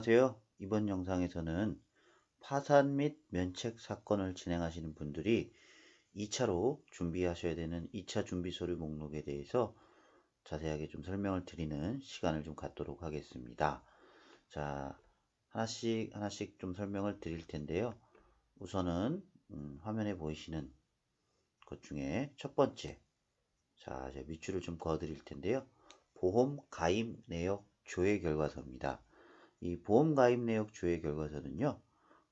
안녕하세요. 이번 영상에서는 파산 및 면책 사건을 진행하시는 분들이 2차로 준비하셔야 되는 2차 준비 서류 목록에 대해서 자세하게 좀 설명을 드리는 시간을 좀 갖도록 하겠습니다. 자, 하나씩 좀 설명을 드릴 텐데요. 우선은 화면에 보이시는 것 중에 첫 번째, 자, 제가 밑줄을 좀 그어 드릴 텐데요. 보험 가입 내역 조회 결과서입니다. 이 보험 가입 내역 조회 결과서는요,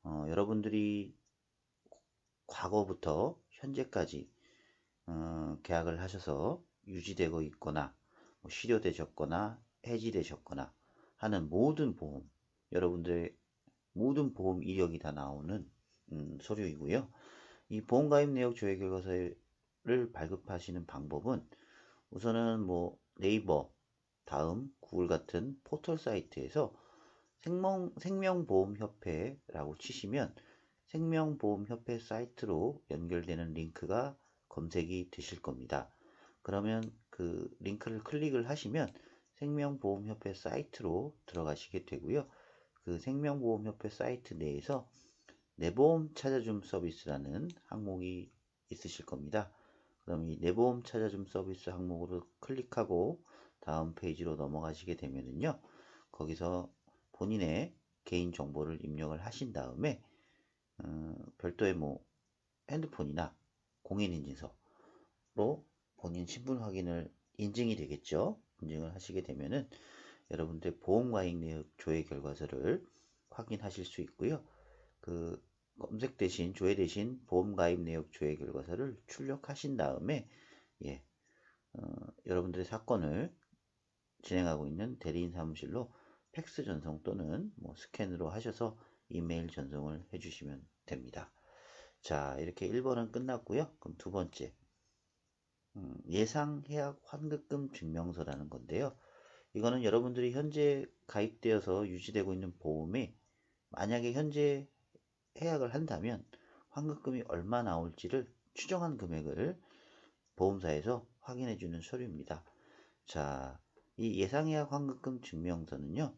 여러분들이 과거부터 현재까지 계약을 하셔서 유지되고 있거나 뭐 실효되셨거나 해지되셨거나 하는 모든 보험, 여러분들의 모든 보험 이력이 다 나오는 서류이고요. 이 보험 가입 내역 조회 결과서를 발급하시는 방법은 우선은 뭐 네이버, 다음, 구글 같은 포털 사이트에서 생명보험협회라고 치시면 생명보험협회 사이트로 연결되는 링크가 검색이 되실 겁니다. 그러면 그 링크를 클릭을 하시면 생명보험협회 사이트로 들어가시게 되고요. 그 생명보험협회 사이트 내에서 내보험 찾아줌 서비스라는 항목이 있으실 겁니다. 그럼 이 내보험 찾아줌 서비스 항목으로 클릭하고 다음 페이지로 넘어가시게 되면은요. 거기서 본인의 개인 정보를 입력을 하신 다음에 별도의 뭐 핸드폰이나 공인인증서로 본인 신분 확인을 인증이 되겠죠. 인증을 하시게 되면은 여러분들 보험가입 내역 조회 결과서를 확인하실 수 있고요. 그 검색 대신 조회 대신 보험가입 내역 조회 결과서를 출력하신 다음에 예, 여러분들의 사건을 진행하고 있는 대리인 사무실로 팩스 전송 또는 뭐 스캔으로 하셔서 이메일 전송을 해주시면 됩니다. 자, 이렇게 1번은 끝났고요. 그럼 두 번째, 예상 해약 환급금 증명서라는 건데요. 이거는 여러분들이 현재 가입되어서 유지되고 있는 보험에 만약에 현재 해약을 한다면 환급금이 얼마 나올지를 추정한 금액을 보험사에서 확인해 주는 서류입니다. 자, 이 예상해약 환급금 증명서는요.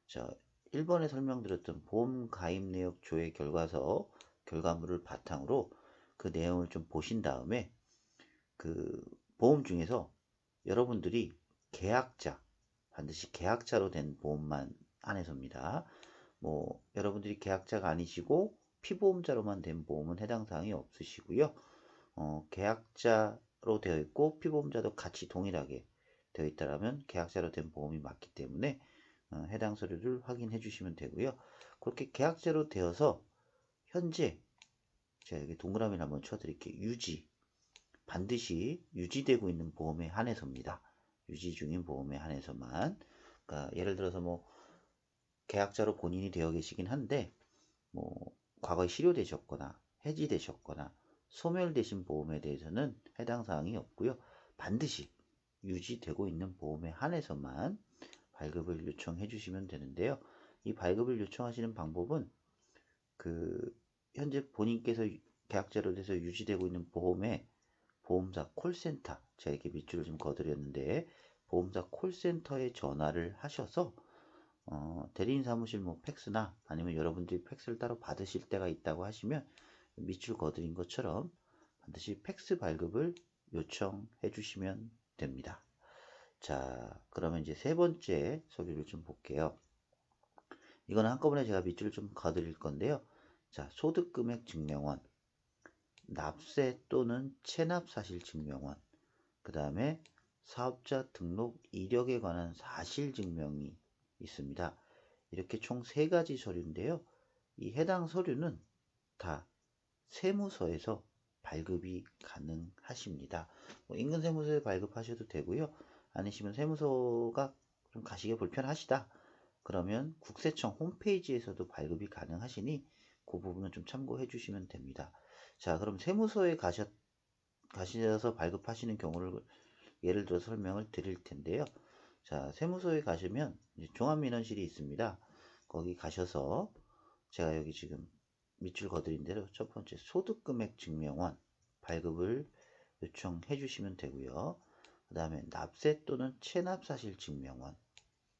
자, 1번에 설명드렸던 보험 가입 내역 조회 결과서 결과물을 바탕으로 그 내용을 좀 보신 다음에 그 보험 중에서 여러분들이 계약자, 반드시 계약자로 된 보험만 한해서입니다. 뭐 여러분들이 계약자가 아니시고 피보험자로만 된 보험은 해당 사항이 없으시고요. 계약자로 되어 있고 피보험자도 같이 동일하게 되어 있다면 계약자로 된 보험이 맞기 때문에 해당 서류를 확인해 주시면 되고요. 그렇게 계약자로 되어서 현재 제가 여기 동그라미를 한번 쳐드릴게요. 반드시 유지되고 있는 보험에 한해서입니다. 유지 중인 보험에 한해서만. 그러니까 예를 들어서 뭐 계약자로 본인이 되어 계시긴 한데 뭐 과거에 실효되셨거나 해지되셨거나 소멸되신 보험에 대해서는 해당 사항이 없고요. 반드시 유지되고 있는 보험에 한해서만 발급을 요청해 주시면 되는데요. 이 발급을 요청하시는 방법은 그 현재 본인께서 계약자로 돼서 유지되고 있는 보험에 보험사 콜센터, 제가 이렇게 밑줄을 좀 그어드렸는데 보험사 콜센터에 전화를 하셔서 대리인 사무실 뭐 팩스나 아니면 여러분들이 팩스를 따로 받으실 때가 있다고 하시면 밑줄 그어드린 것처럼 반드시 팩스 발급을 요청해 주시면 됩니다. 자, 그러면 이제 세 번째 서류를 좀 볼게요. 이거는 한꺼번에 제가 밑줄을 좀 그어드릴 건데요. 자, 소득금액 증명원, 납세 또는 체납 사실 증명원, 그 다음에 사업자 등록 이력에 관한 사실 증명이 있습니다. 이렇게 총 3가지 서류인데요. 이 해당 서류는 다 세무서에서 발급이 가능하십니다. 뭐 인근세무서에 발급하셔도 되고요. 아니시면 세무서가 좀 가시기 불편하시다. 그러면 국세청 홈페이지에서도 발급이 가능하시니 그 부분은 좀 참고해 주시면 됩니다. 자, 그럼 세무서에 가셔서 발급하시는 경우를 예를 들어 설명을 드릴 텐데요. 자, 세무서에 가시면 종합민원실이 있습니다. 거기 가셔서 제가 여기 지금 밑줄 그어드린 대로 첫 번째 소득금액 증명원 발급을 요청해 주시면 되고요. 그 다음에 납세 또는 체납사실 증명원,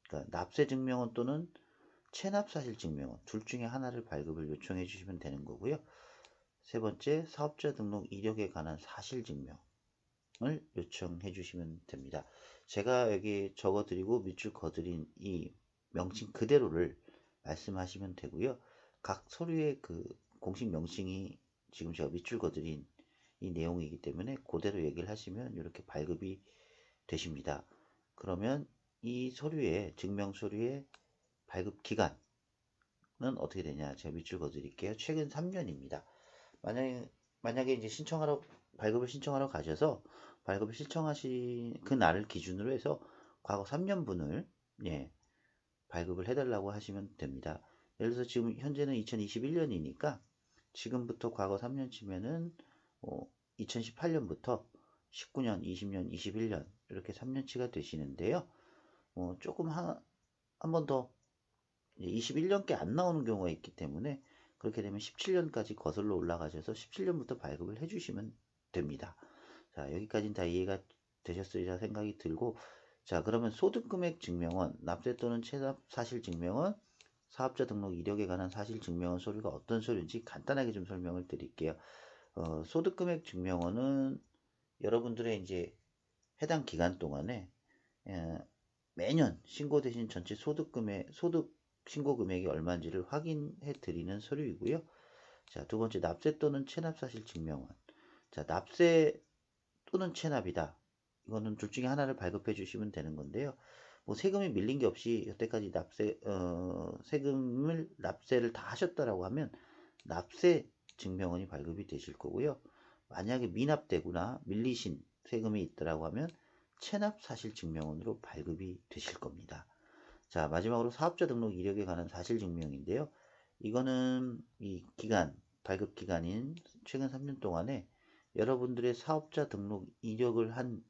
그러니까 납세 증명원 또는 체납사실증명원 둘 중에 하나를 발급을 요청해 주시면 되는 거고요. 세 번째, 사업자 등록 이력에 관한 사실증명을 요청해 주시면 됩니다. 제가 여기 적어드리고 밑줄 그어드린 이 명칭 그대로를 말씀하시면 되고요. 각 서류의 그 공식 명칭이 지금 제가 밑줄 그어드린 이 내용이기 때문에 그대로 얘기를 하시면 이렇게 발급이 되십니다. 그러면 이 서류의 증명 서류의 발급 기간은 어떻게 되냐? 제가 밑줄 그어 드릴게요. 최근 3년입니다. 만약에 이제 발급을 신청하러 가셔서 발급을 신청하신 그 날을 기준으로 해서 과거 3년분을 발급을 해달라고 하시면 됩니다. 예를 들어서 지금 현재는 2021년이니까 지금부터 과거 3년 치면은 2018년부터 19년, 20년, 21년 이렇게 3년치가 되시는데요. 조금 한 번 더 21년께 안 나오는 경우가 있기 때문에 그렇게 되면 17년까지 거슬러 올라가셔서 17년부터 발급을 해주시면 됩니다. 자, 여기까지는 다 이해가 되셨으리라 생각이 들고, 자, 그러면 소득금액 증명원, 납세 또는 체납 사실 증명원, 사업자 등록 이력에 관한 사실 증명원 서류가 어떤 서류인지 간단하게 좀 설명을 드릴게요. 소득금액 증명원은 여러분들의 이제 해당 기간 동안에 매년 신고되신 전체 소득 신고 금액이 얼마인지를 확인해 드리는 서류이고요. 자, 두 번째, 납세 또는 체납 사실 증명원. 자, 납세 또는 체납이다. 이거는 둘 중에 하나를 발급해 주시면 되는 건데요. 뭐 세금이 밀린 게 없이 여태까지 납세를 다 하셨다라고 하면 납세 증명원이 발급이 되실 거고요. 만약에 미납되거나 밀리신 세금이 있더라고 하면 체납 사실 증명원으로 발급이 되실 겁니다. 자, 마지막으로 사업자 등록 이력에 관한 사실 증명인데요. 이거는 이 발급 기간인 최근 3년 동안에 여러분들의 사업자 등록 이력을 한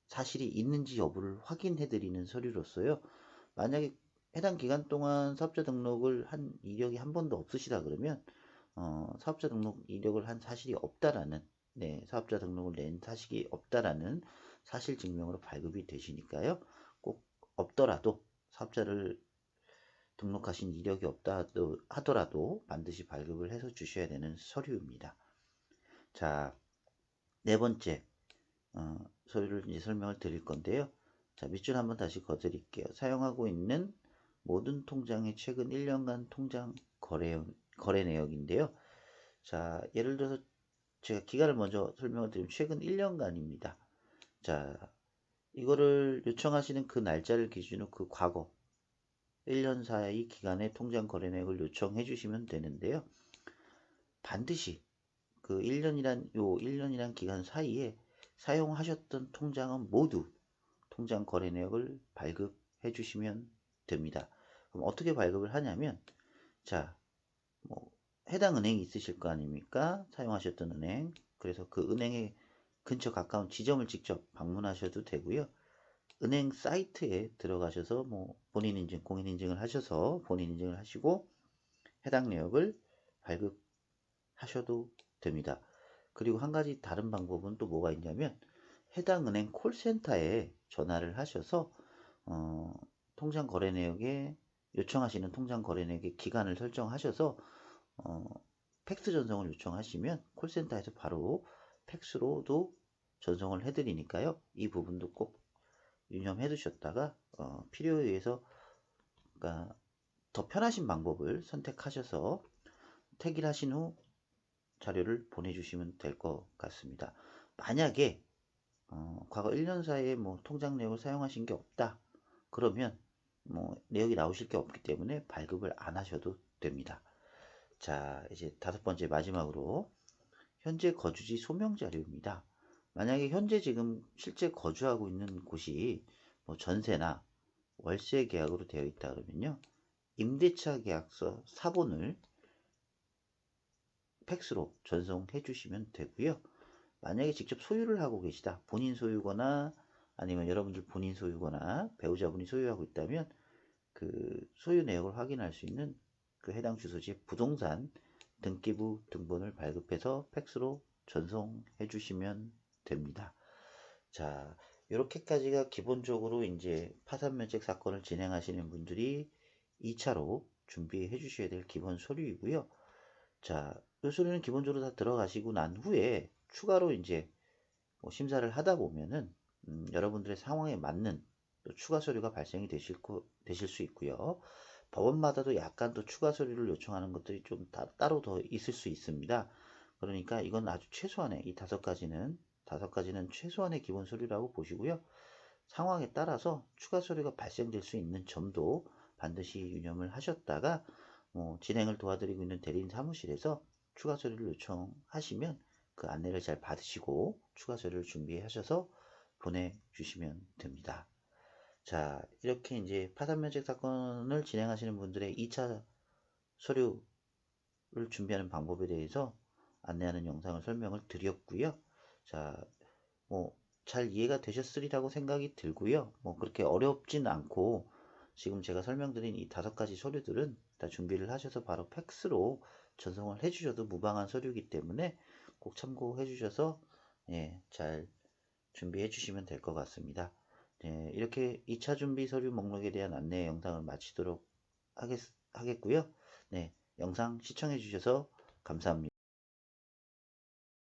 사실이 있는지 여부를 확인해 드리는 서류로서요. 만약에 해당 기간 동안 사업자 등록을 한 이력이 한 번도 없으시다 그러면 사업자 등록 이력을 한 사실이 없다라는 사업자 등록을 낸 사실이 없다라는 사실 증명으로 발급이 되시니까요. 꼭 없더라도 사업자를 등록하신 이력이 없다 하더라도 반드시 발급을 해서 주셔야 되는 서류입니다. 자, 네 번째 서류를 이제 설명을 드릴 건데요. 자, 밑줄 한번 다시 그어드릴게요. 사용하고 있는 모든 통장의 최근 1년간 통장 거래 내역인데요. 자, 예를 들어서 제가 기간을 먼저 설명을 드리면 최근 1년간입니다. 자, 이거를 요청하시는 그 날짜를 기준으로 그 과거 1년 사이 기간의 통장 거래 내역을 요청해 주시면 되는데요. 반드시 그 1년이란 기간 사이에 사용하셨던 통장은 모두 통장 거래 내역을 발급해 주시면 됩니다. 그럼 어떻게 발급을 하냐면, 자, 뭐 해당 은행이 있으실 거 아닙니까? 사용하셨던 은행. 그래서 그 은행의 근처 가까운 지점을 직접 방문하셔도 되고요. 은행 사이트에 들어가셔서 뭐 본인 인증, 공인 인증을 하셔서 본인 인증을 하시고 해당 내역을 발급하셔도 됩니다. 그리고 한 가지 다른 방법은 또 뭐가 있냐면 해당 은행 콜센터에 전화를 하셔서 통장 거래 내역에 요청하시는 통장 거래 내역의 기간을 설정하셔서 팩스 전송을 요청하시면 콜센터에서 바로 팩스로도 전송을 해드리니까요. 이 부분도 꼭 유념해 두셨다가 필요에 의해서 그러니까 더 편하신 방법을 선택하셔서 택일하신 후 자료를 보내주시면 될 것 같습니다. 만약에 과거 1년 사이에 뭐 통장 내역을 사용하신 게 없다. 그러면 뭐 내역이 나오실 게 없기 때문에 발급을 안 하셔도 됩니다. 자, 이제 다섯 번째 마지막으로 현재 거주지 소명 자료입니다. 만약에 현재 지금 실제 거주하고 있는 곳이 뭐 전세나 월세 계약으로 되어 있다 그러면요. 임대차 계약서 사본을 팩스로 전송해 주시면 되고요. 만약에 직접 소유를 하고 계시다. 본인 소유거나 아니면 여러분들 본인 소유거나 배우자분이 소유하고 있다면 그 소유 내역을 확인할 수 있는 그 해당 주소지의 부동산 등기부 등본을 발급해서 팩스로 전송해 주시면 됩니다. 자, 이렇게까지가 기본적으로 이제 파산면책 사건을 진행하시는 분들이 2차로 준비해 주셔야 될 기본 서류이고요. 자, 이 서류는 기본적으로 다 들어가시고 난 후에 추가로 이제 뭐 심사를 하다 보면은 여러분들의 상황에 맞는 또 추가 서류가 발생이 되실 수 있고요. 법원마다도 약간 또 추가 서류를 요청하는 것들이 좀 따로 더 있을 수 있습니다. 그러니까 이건 아주 최소한의 이 5가지는 최소한의 기본 서류라고 보시고요. 상황에 따라서 추가 서류가 발생될 수 있는 점도 반드시 유념을 하셨다가 진행을 도와드리고 있는 대리인 사무실에서 추가 서류를 요청하시면 그 안내를 잘 받으시고 추가 서류를 준비하셔서 보내주시면 됩니다. 자, 이렇게 이제 파산면책 사건을 진행하시는 분들의 2차 서류를 준비하는 방법에 대해서 안내하는 영상을 설명을 드렸고요. 자, 잘 이해가 되셨으리라고 생각이 들고요. 그렇게 어렵진 않고 지금 제가 설명드린 이 5가지 서류들은 다 준비를 하셔서 바로 팩스로 전송을 해주셔도 무방한 서류이기 때문에 꼭 참고해 주셔서 잘 준비해 주시면 될 것 같습니다. 이렇게 2차 준비 서류 목록에 대한 안내 영상을 마치도록 하겠고요. 영상 시청해 주셔서 감사합니다.